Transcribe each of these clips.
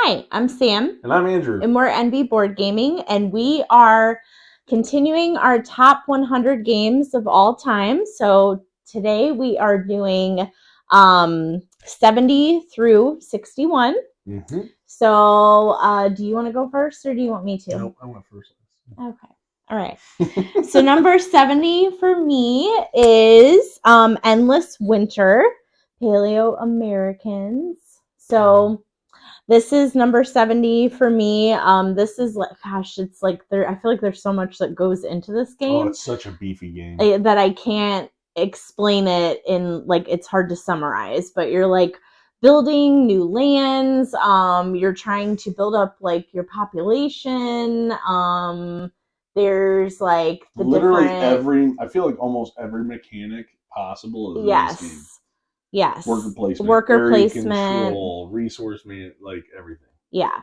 Hi, I'm Sam. And I'm Andrew. And we're NB Board Gaming, and we are continuing our top 100 games of all time. So today we are doing 70 through 61. Mm-hmm. So do you want to go first, or do you want me to? Nope, I went first. Okay. All right. So number 70 for me is Endless Winter, Paleo Americans. So this is number 70 for me. This is like, gosh, it's like I feel like there's so much that goes into this game. Oh, it's such a beefy game that I can't explain it in, like, it's hard to summarize, but you're like building new lands. You're trying to build up like your population. There's like the literally I feel like almost every mechanic possible is in this game. Yes. Worker placement. Worker placement. Control, resource management, like everything. Yeah.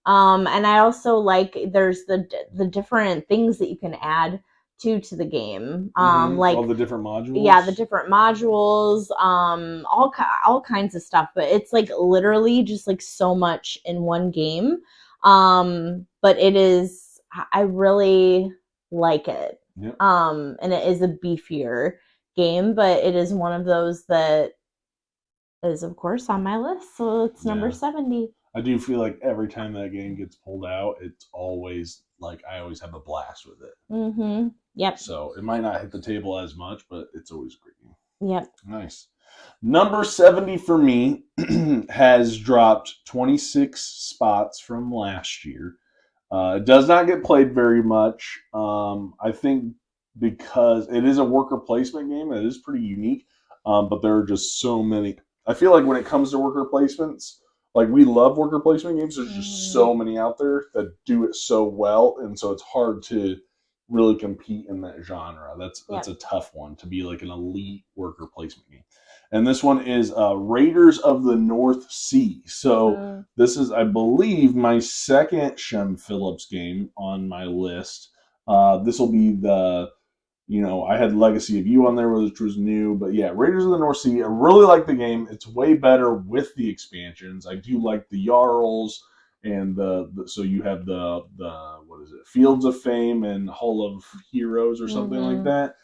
And I also like there's the different things that you can add to the game. Like all the different modules. Yeah, the different modules, all kinds of stuff. But it's like literally just like so much in one game. But it is, I really like it. Yep. And it is a beefier game, but it is one of those that is, of course, on my list. So it's number 70. I do feel like every time that game gets pulled out, it's always like I always have a blast with it. Mm-hmm. Yep. So it might not hit the table as much, but it's always a great game. Yep. Nice. Number 70 for me has dropped 26 spots from last year. It does not get played very much. I think because it is a worker placement game, it is pretty unique. But there are just so many. I feel like when it comes to worker placements, like we love worker placement games. There's just so many out there that do it so well, and so it's hard to really compete in that genre. That's a tough one to be like an elite worker placement game. And this one is Raiders of the North Sea. So this is, I believe, my second Shem Phillips game on my list. This will be I had Legacy of You on there, which was new. But yeah, Raiders of the North Sea. I really like the game. It's way better with the expansions. I do like the Jarls and so you have the what is it, Fields of Fame and Hall of Heroes or something like that.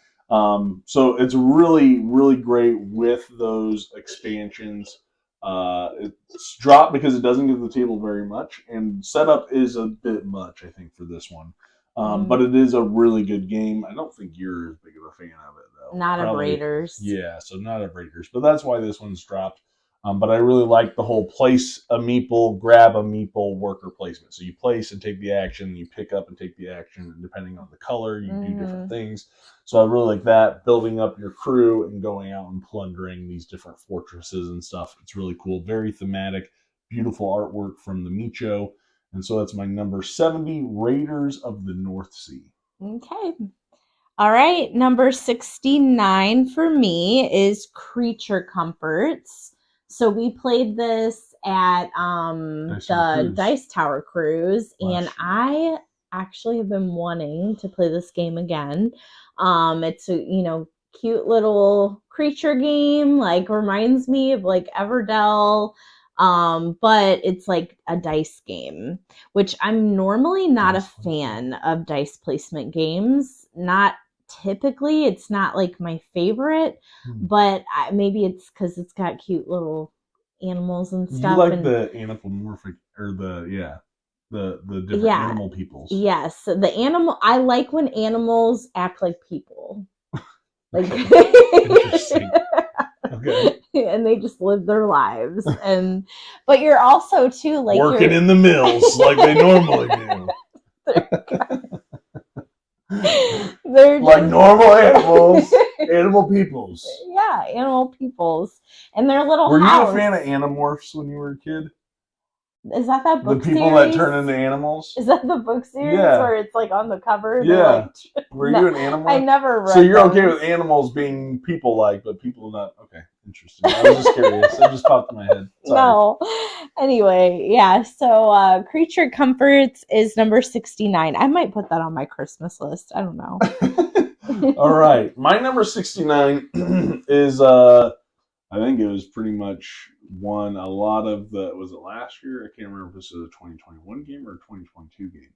So it's really, really great with those expansions. It's dropped because it doesn't give the table very much, and setup is a bit much, I think, for this one. But it is a really good game. I don't think you're as big of a fan of it, though. Not of Raiders. Yeah, so not of Raiders. But that's why this one's dropped. But I really like the whole place a meeple, grab a meeple worker placement. So you place and take the action, you pick up and take the action, and depending on the color, you do different things. So I really like that, building up your crew and going out and plundering these different fortresses and stuff. It's really cool, very thematic, beautiful artwork from the Micho. And so that's my number 70, Raiders of the North Sea. Okay. All right. Number 69 for me is Creature Comforts. So we played this at the Dice Tower Cruise, and I actually have been wanting to play this game again. It's a cute little creature game, like reminds me of like Everdell, but it's like a dice game, which I'm normally not a fan of dice placement games. Not typically, it's not like my favorite, but maybe it's because it's got cute little animals and stuff. You like the anthropomorphic, or the different animal peoples. Yes, I like when animals act like people. Like interesting. Okay. And they just live their lives, but you're also too like working in the mills like they normally do. They're like normal animals, animal peoples. Yeah, animal peoples, and their little. Were you a fan of Animorphs when you were a kid? Is that book series? The people that turn into animals? Is that the book series where it's like on the cover? Yeah. Were you an animal? I never read. So you're okay with animals being people-like, but people not? Okay, interesting. I was just curious. It just popped in my head. Sorry. No. Anyway, yeah. So Creature Comforts is number 69. I might put that on my Christmas list. I don't know. All right. My number 69 is I think it was pretty much won a lot of the. Was it last year? I can't remember if this was a 2021 game or a 2022 game.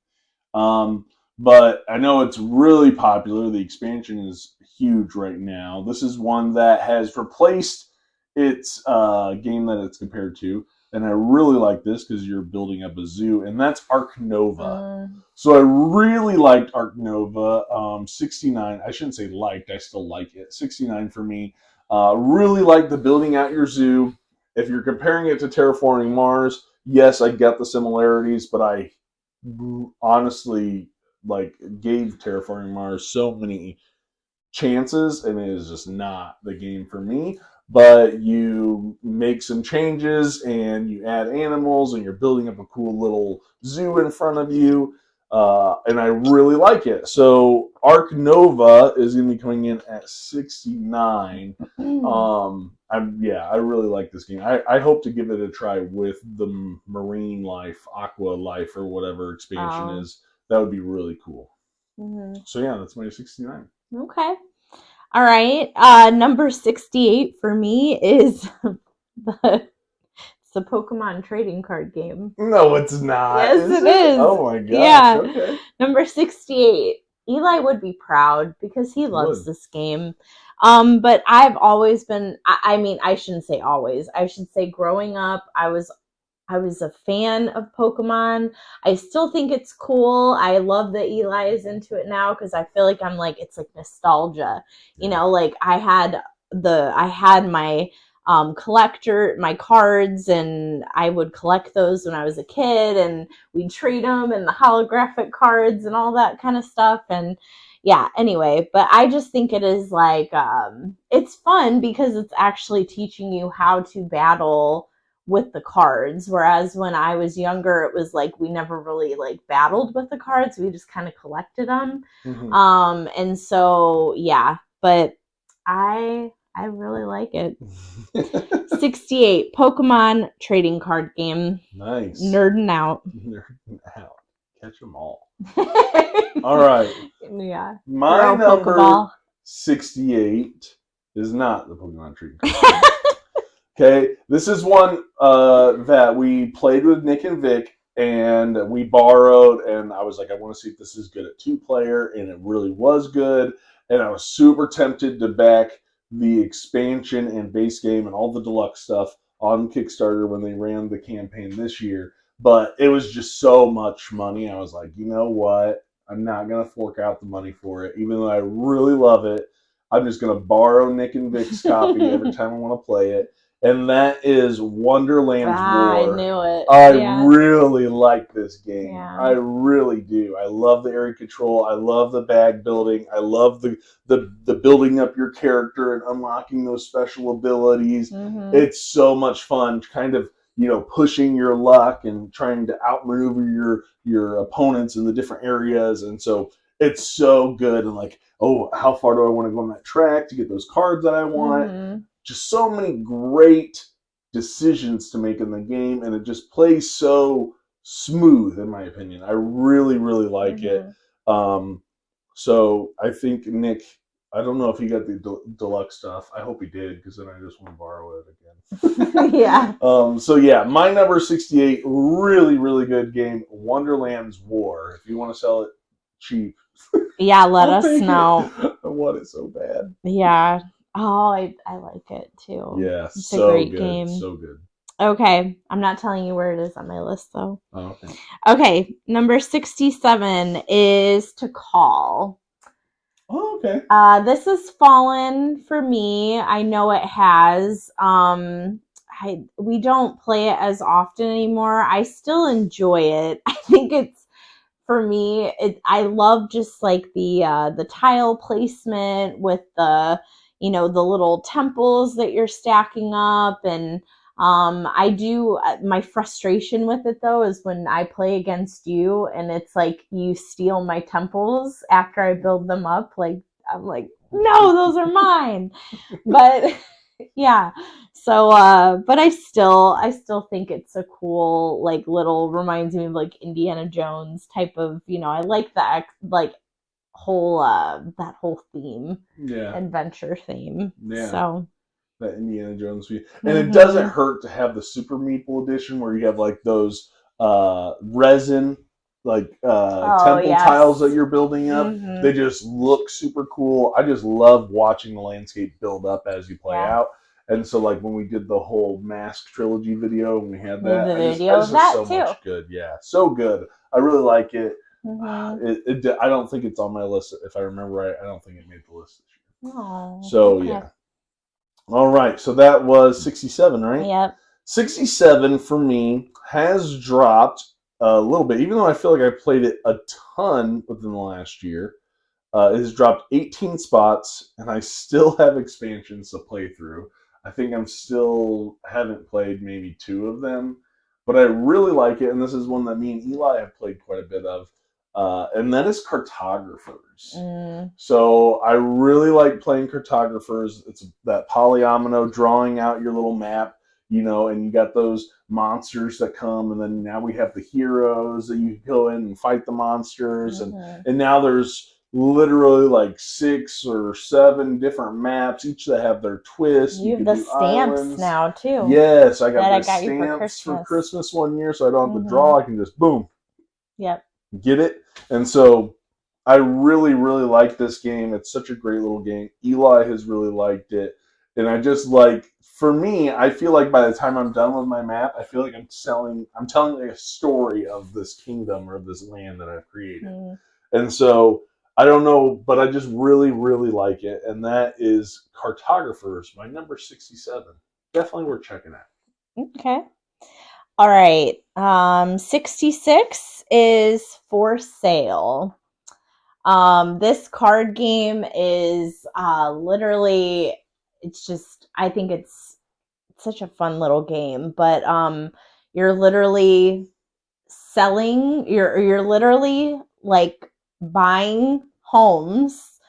But I know it's really popular. The expansion is huge right now. This is one that has replaced its game that it's compared to. And I really like this because you're building up a zoo, and that's Ark Nova. So I really liked Ark Nova. 69. I shouldn't say liked. I still like it. 69 for me. Really like the building out your zoo. If you're comparing it to Terraforming Mars, yes, I get the similarities, but I honestly gave Terraforming Mars so many chances, and it is just not the game for me. But you make some changes and you add animals and you're building up a cool little zoo in front of you. And I really like it. So Ark Nova is going to be coming in at 69. I really like this game. I hope to give it a try with the Marine Life, Aqua Life, or whatever expansion is. That would be really cool. So yeah, that's my 69. Okay. All right. Number 68 for me is the Pokemon trading card game. No, it's not. Yes, it is. Oh my gosh. Yeah. Okay. Number 68. Eli would be proud because he loves this game. But I've always been, I shouldn't say always. I should say growing up, I was a fan of Pokemon. I still think it's cool. I love that Eli is into it now because I feel like it's like nostalgia. You know, like I had my collector, my cards, and I would collect those when I was a kid, and we'd trade them and the holographic cards and all that kind of stuff. And yeah, anyway, but I just think it is it's fun because it's actually teaching you how to battle with the cards, whereas when I was younger, it was we never really battled with the cards. We just kind of collected them. And so yeah, but I really like it. 68 Pokemon trading card game. Nice. Nerding out. Catch them all. All right. Yeah. My number Pokeball. 68 is not the Pokemon trading card game. Okay, this is one that we played with Nick and Vic, and we borrowed, and I was like, I want to see if this is good at 2-player, and it really was good, and I was super tempted to back the expansion and base game and all the deluxe stuff on Kickstarter when they ran the campaign this year, but it was just so much money. I was like, you know what? I'm not going to fork out the money for it, even though I really love it. I'm just going to borrow Nick and Vic's copy every time I want to play it. And that is Wonderland's War. I knew it. I really like this game. Yeah. I really do. I love the area control. I love the bag building. I love the building up your character and unlocking those special abilities. It's so much fun, kind of, pushing your luck and trying to outmaneuver your opponents in the different areas. And so it's so good. And how far do I want to go on that track to get those cards that I want? Just so many great decisions to make in the game, and it just plays so smooth, in my opinion. I really, really like it. So I think Nick, I don't know if he got the deluxe stuff. I hope he did, because then I just want to borrow it again. Yeah. So yeah, my number 68, really, really good game, Wonderland's War. If you want to sell it cheap, yeah, let us know. I want it so bad. Yeah. Oh, I like it too. Yeah, it's so a great good. Game. So good. Okay, I'm not telling you where it is on my list though. Oh, okay. Okay, number 67 is To Call. Oh, okay. This has fallen for me. I know it has. We don't play it as often anymore. I still enjoy it. I think it's, for me, I love just the tile placement with the the little temples that you're stacking up. And I do, my frustration with it though is when I play against you and it's you steal my temples after I build them up. I'm like, no, those are mine. But yeah. So, but I still think it's a cool, little, reminds me of Indiana Jones type of, I like that, whole that whole theme, adventure theme. So that Indiana Jones feel. And it doesn't hurt to have the Super Meeple edition where you have like those resin temple tiles that you're building up. They just look super cool. I just love watching the landscape build up as you play out. And so, like when we did the whole Mask trilogy video, and we had that, I just so much good. Yeah, so good. I really like it. I don't think it's on my list. If I remember right, I don't think it made the list this year. So yeah. All right. So that was 67, right? Yep. 67 for me has dropped a little bit, even though I feel like I played it a ton within the last year. It has dropped 18 spots, and I still have expansions to play through. I think I'm still haven't played maybe 2 of them, but I really like it, and this is one that me and Eli have played quite a bit of, and that is Cartographers. So I really like playing Cartographers. It's that polyomino, drawing out your little map, and you got those monsters that come, and then now we have the heroes that you go in and fight the monsters, and now there's literally like 6 or 7 different maps, each that have their twist. You have the stamps islands now too. Yes, I got the stamps for Christmas one year, so I don't have to draw. I can just boom. Yep. Get it? And so I really, really like this game. It's such a great little game. Eli has really liked it. And I just for me, I feel like by the time I'm done with my map, I feel like I'm telling like a story of this kingdom or this land that I've created. And so I don't know, but I just really, really like it. And that is Cartographers, my number 67. Definitely worth checking out. Okay. All right. 66 is For Sale. This card game is literally, it's just, I think it's such a fun little game, but you're literally selling, you're literally like buying homes.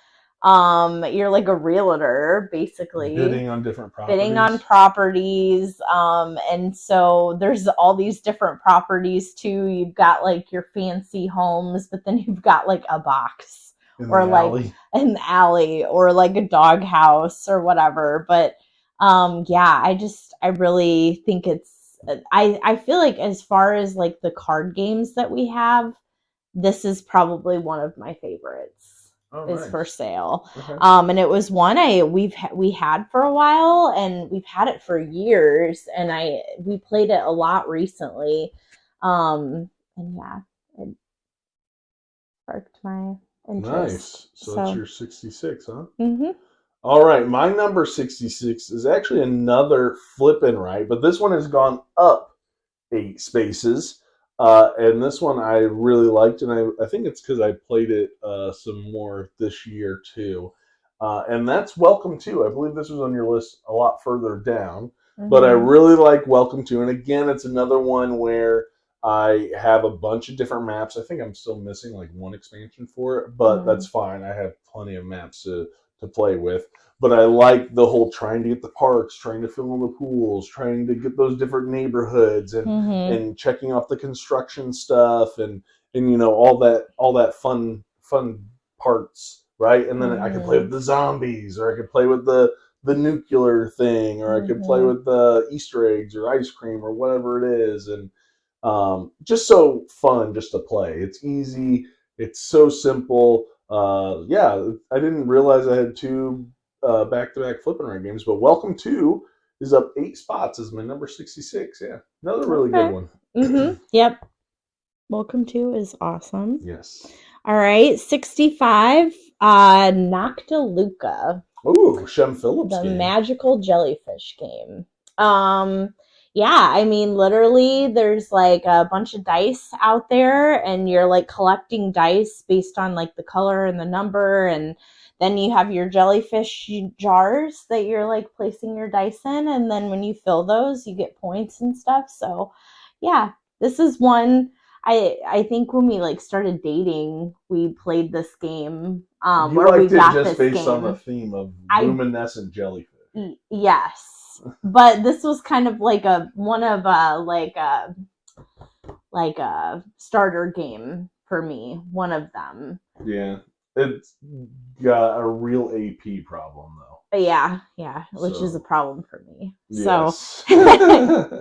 You're like a realtor, basically. Bidding on different properties. And so there's all these different properties too. You've got like your fancy homes, but then you've got like a box or like an alley or like a dog house or whatever. But I really think I feel like as far as like the card games that we have, this is probably one of my favorites. Nice. For Sale. Okay. And it was one we had for a while, and we've had it for years, and we played it a lot recently. And yeah, it sparked my interest. Nice. So that's your 66, huh? All right, my number 66 is actually another Flippin' Right, but this one has gone up 8 spaces. And this one I really liked, and I think it's because I played it some more this year too. And that's Welcome To. I believe this was on your list a lot further down, but I really like Welcome To. And again, it's another one where I have a bunch of different maps. I think I'm still missing like 1 expansion for it, but that's fine. I have plenty of maps to play with. But I like the whole trying to get the parks, trying to fill in the pools, trying to get those different neighborhoods, and checking off the construction stuff, and all that fun parts, right? And then I could play with the zombies, or I could play with the nuclear thing, or I could play with the Easter eggs or ice cream or whatever it is, and just so fun just to play. It's easy. It's so simple. I didn't realize I had 2 back-to-back Flippin' Right games, but Welcome To is up 8 spots as my number 66. Yeah, another really good one. Yep. Welcome To is awesome. Yes. All right, 65, Noctiluca. Ooh, Shem Phillips game. The magical jellyfish game. Yeah, I mean, literally, there's like a bunch of dice out there, and you're like collecting dice based on like the color and the number, and then you have your jellyfish jars that you're like placing your dice in, and then when you fill those, you get points and stuff. So, yeah, this is one. I think when we like started dating, we played this game. Where we got this based on the theme of luminescent jellyfish. Yes. But this was kind of like a starter game for me, one of them. Yeah, it's got a real AP problem though. But yeah, which is a problem for me. Yes. So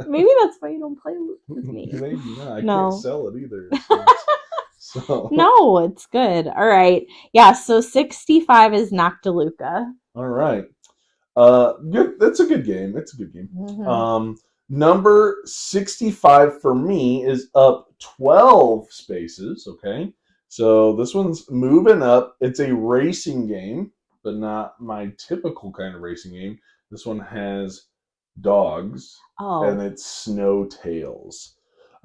maybe that's why you don't play with me. Maybe not. I can't sell it either. So no, it's good. All right. Yeah, so 65 is Noctiluca. All right. Good. That's a good game. It's a good game. Mm-hmm. Number 65 for me is up 12 spaces. Okay. So this one's moving up. It's a racing game, but not my typical kind of racing game. This one has dogs, and it's Snow Tales.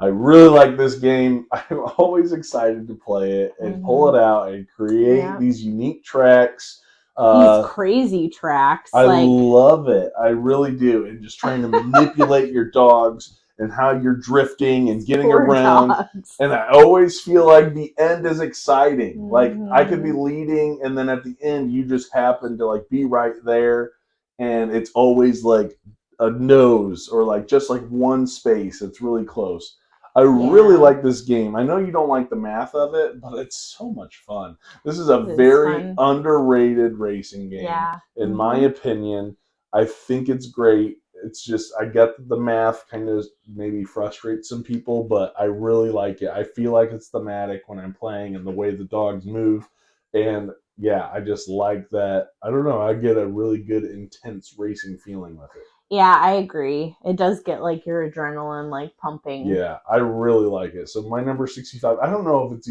I really like this game. I'm always excited to play it and pull it out and create these unique tracks. These crazy tracks. I love it. I really do. And just trying to manipulate your dogs and how you're drifting and getting around. Dogs. And I always feel like the end is exciting. Mm-hmm. Like I could be leading, and then at the end you just happen to like be right there, and it's always like a nose or like just like one space. It's really close. I really like this game. I know you don't like the math of it, but it's so much fun. This is a very underrated racing game, in my opinion. I think it's great. It's just, I get the math kind of maybe frustrates some people, but I really like it. I feel like it's thematic when I'm playing and the way the dogs move. And yeah, I just like that. I don't know. I get a really good, intense racing feeling with it. Yeah, I agree. It does get like your adrenaline like pumping. Yeah, I really like it. So my number 65, I don't know if it's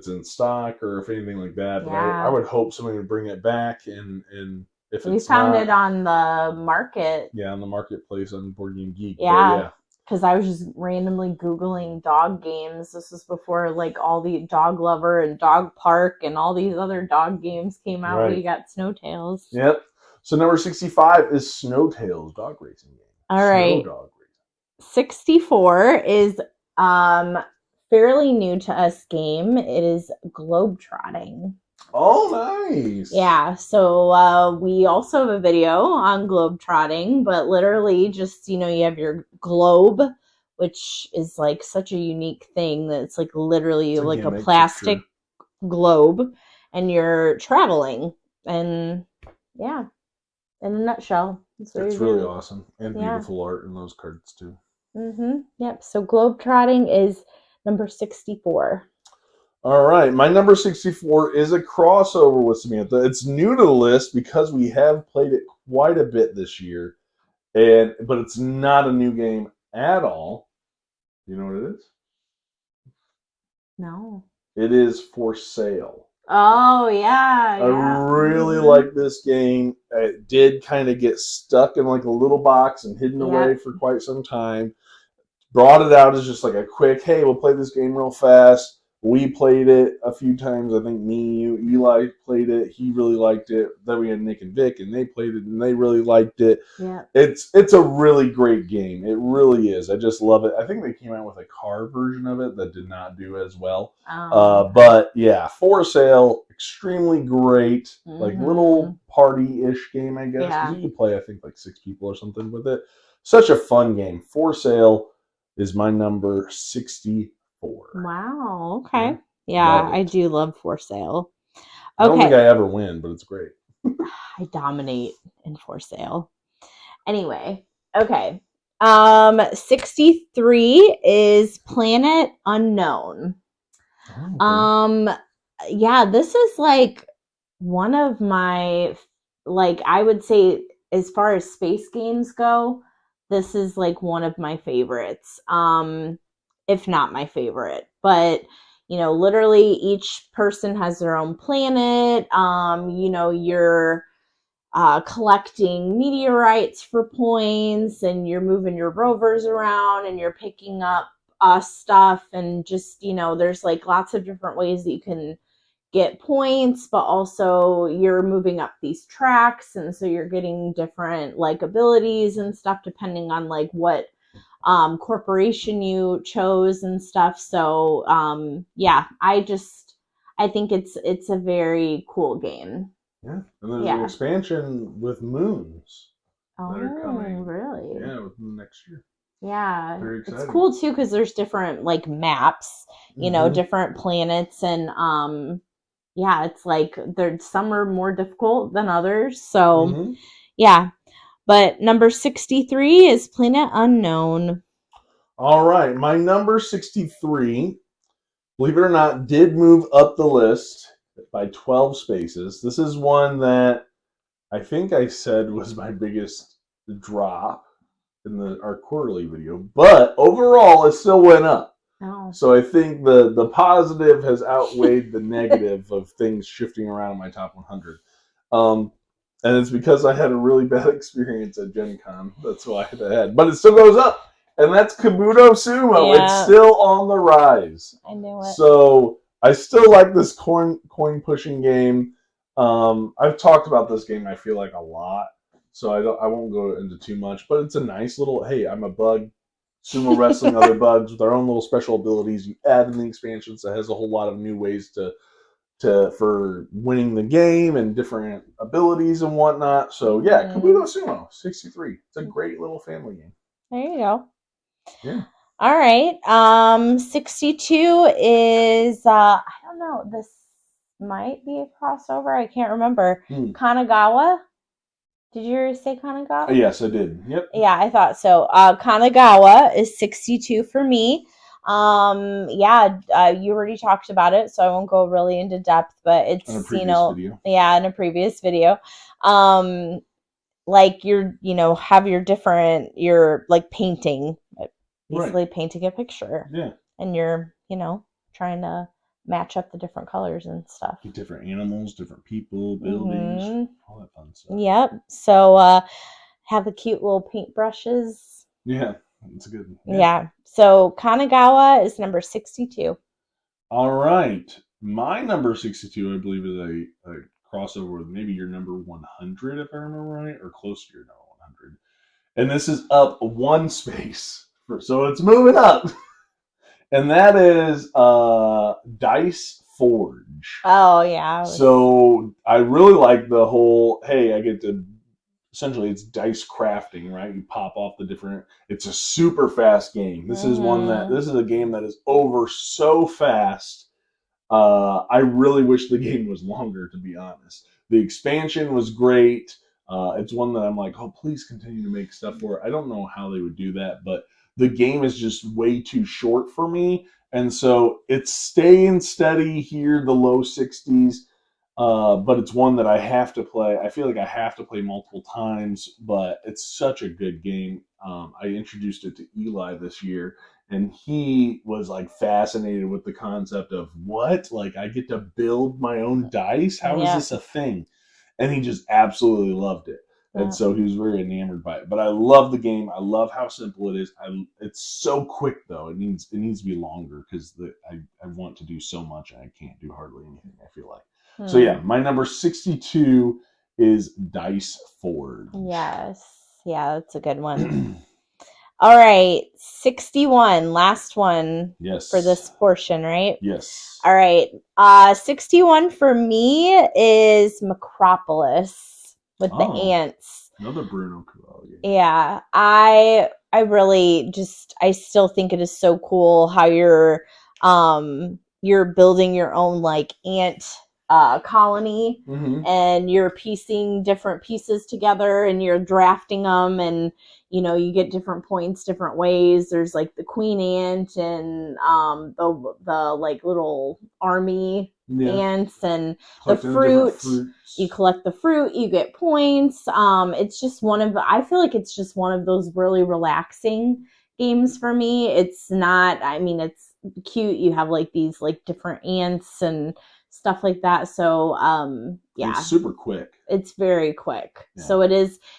in stock or if anything like that, but I would hope somebody would bring it back, and if we found it on the market. Yeah, on the marketplace on Board Game Geek. Yeah. Because I was just randomly Googling dog games. This was before like all the Dog Lover and Dog Park and all these other dog games came out. Right. We got Snow Tales. Yep. So number 65 is Snow Tales dog racing game. All right. Snow dog racing. 64 is fairly new to us game. It is Globetrotting. Oh, nice. Yeah, so we also have a video on Globetrotting, but literally just, you have your globe, which is like such a unique thing that it's like literally like a plastic globe, and you're traveling. And yeah, in a nutshell. It's really awesome. And beautiful art in those cards too. Mm-hmm. Yep, so Globetrotting is number 64. All right, my number 64 is a crossover with Samantha. It's new to the list because we have played it quite a bit this year, but it's not a new game at all. Do you know what it is? No. It is For Sale. Oh, yeah. I really like this game. It did kind of get stuck in like a little box and hidden away for quite some time. Brought it out as just like a quick, hey, we'll play this game real fast. We played it a few times. I think me, you, Eli played it. He really liked it. Then we had Nick and Vic, and they played it, and they really liked it. Yeah. It's a really great game. It really is. I just love it. I think they came out with a car version of it that did not do as well. But yeah, For Sale, extremely great. Like little party-ish game, I guess. Because you could play, I think, like 6 people or something with it. Such a fun game. For Sale is my number 64. Wow. Okay. Yeah, I do love For Sale. Okay. I don't think I ever win, but it's great. I dominate in For Sale. Anyway, okay. 63 is Planet Unknown. Oh, okay. Yeah, this is like one of my, like, I would say as far as space games go, this is like one of my favorites. If not my favorite, but literally each person has their own planet. You're collecting meteorites for points, and you're moving your rovers around, and you're picking up stuff, and just there's like lots of different ways that you can get points, but also you're moving up these tracks, and so you're getting different like abilities and stuff depending on like what corporation you chose and stuff. So yeah, I think it's a very cool game. Yeah, and there's an expansion with moons that are coming. Really? Yeah, within the next year. Yeah, it's cool too because there's different like maps, different planets, and yeah, it's like some are more difficult than others. So Mm-hmm. yeah. But number 63 is Planet Unknown. All right, my number 63, believe it or not, did move up the list by 12 spaces. This is one that I think I said was my biggest drop in our quarterly video, but overall it still went up. Oh. So I think the positive has outweighed the negative of things shifting around in my top 100. And it's because I had a really bad experience at Gen Con. That's why I had. But it still goes up. And that's Kabuto Sumo. Yeah. It's still on the rise. I knew it. So I still like this coin pushing game. I've talked about this game, I feel like, a lot. So I won't go into too much. But it's a nice little, hey, I'm a bug. Sumo wrestling other bugs with their own little special abilities. You add in the expansions that has a whole lot of new ways for winning the game and different abilities and whatnot. So yeah, Kabuto Sumo 63. It's a great little family game. There you go. Yeah. All right. 62 is I don't know. This might be a crossover. I can't remember. Kanagawa. Did you say Kanagawa? Yes, I did. Yep. Yeah, I thought so. Kanagawa is 62 for me. You already talked about it, so I won't go really into depth, but it's video. Yeah, in a previous video. Like have you're like painting, basically painting a picture. Yeah. And you're, trying to match up the different colors and stuff. Different animals, different people, buildings, all that fun stuff. Yep. So have the cute little paintbrushes. Yeah, that's good. Yeah. So Kanagawa is number 62. All right. My number 62, I believe, is a crossover with maybe your number 100, if I remember right, or close to your number 100. And this is up one space. So it's moving up. And that is Dice Forge. Oh, yeah. So I really like the whole, hey, I get to, essentially it's dice crafting, right? You pop off the different, it's a super fast game. This is a game that is over so fast. I really wish the game was longer, to be honest. The expansion was great. It's one that I'm like, oh, please continue to make stuff for it. I don't know how they would do that, but the game is just way too short for me. And so it's staying steady here, the low 60s. But it's one that I have to play. I feel like I have to play multiple times, but it's such a good game. I introduced it to Eli this year, and he was like fascinated with the concept of what? Like, I get to build my own dice? How is this a thing? And he just absolutely loved it. And so he was very enamored by it. But I love the game. I love how simple it is. It's so quick, though. It needs to be longer because I want to do so much and I can't do hardly anything, I feel like. So yeah, my number 62 is Dice Forge. Yes. Yeah, that's a good one. All right. 61, last one. Yes. For this portion, right? Yes. All right. 61 for me is Macropolis with the ants. Another Bruno Cavalli. Yeah. I really I still think it is so cool how you're building your own like ant colony, and you're piecing different pieces together and you're drafting them, and you get different points different ways. There's like the queen ant and the like little army ants, and the fruit. You collect the fruit, you get points. It's just I feel like it's just one of those really relaxing games for me. It's not, it's cute. You have like these like different ants and stuff like that. So it's super quick. It's very quick. Yeah. So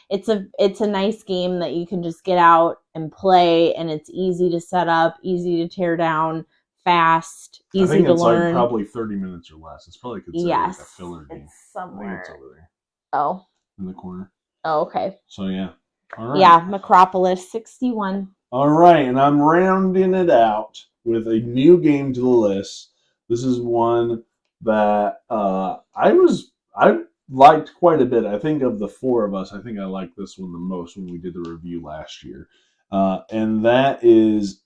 it's a nice game that you can just get out and play, and it's easy to set up, easy to tear down, fast, easy to learn. Like probably 30 minutes or less. It's probably considered like a filler game. It's somewhere. I think it's over there. Oh. In the corner. Oh, okay. So yeah. All right. Yeah, Macropolis 61. All right, and I'm rounding it out with a new game to the list. This is one that I liked quite a bit. I think of the four of us, I think I liked this one the most when we did the review last year. And that is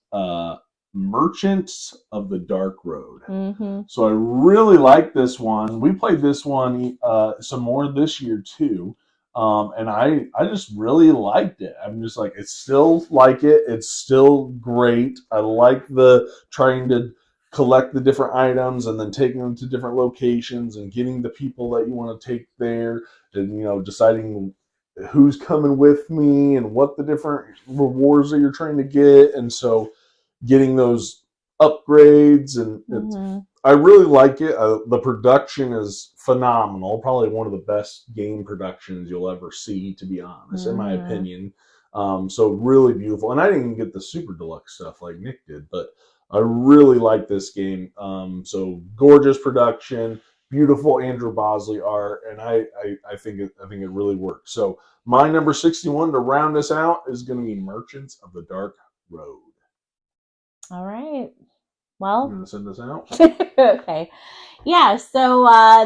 Merchants of the Dark Road. Mm-hmm. So I really like this one. We played this one some more this year too. And I just really liked it. I'm just like, it's still like it. It's still great. I like the trying to collect the different items and then taking them to different locations and getting the people that you want to take there, and deciding who's coming with me and what the different rewards that you're trying to get. And so getting those upgrades, and I really like it. The production is phenomenal. Probably one of the best game productions you'll ever see, to be honest, in my opinion. So really beautiful. And I didn't even get the super deluxe stuff like Nick did, but I really like this game. So gorgeous production, beautiful Andrew Bosley art, and I think it really works. So my number 61 to round us out is going to be Merchants of the Dark Road. All right. Well, I'm going to send this out. Okay. Yeah, so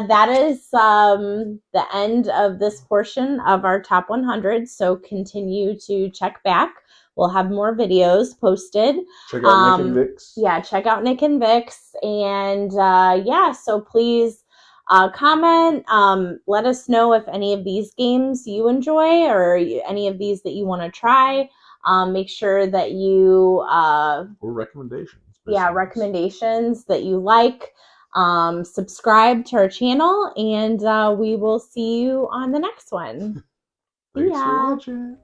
that is the end of this portion of our top 100. So continue to check back. We'll have more videos posted. Check out Nick and Vix. Yeah, check out Nick and Vix. And so please comment. Let us know if any of these games you enjoy or any of these that you want to try. Make sure that you or recommendations. Recommendations that you like. Subscribe to our channel, and we will see you on the next one. Thanks for watching.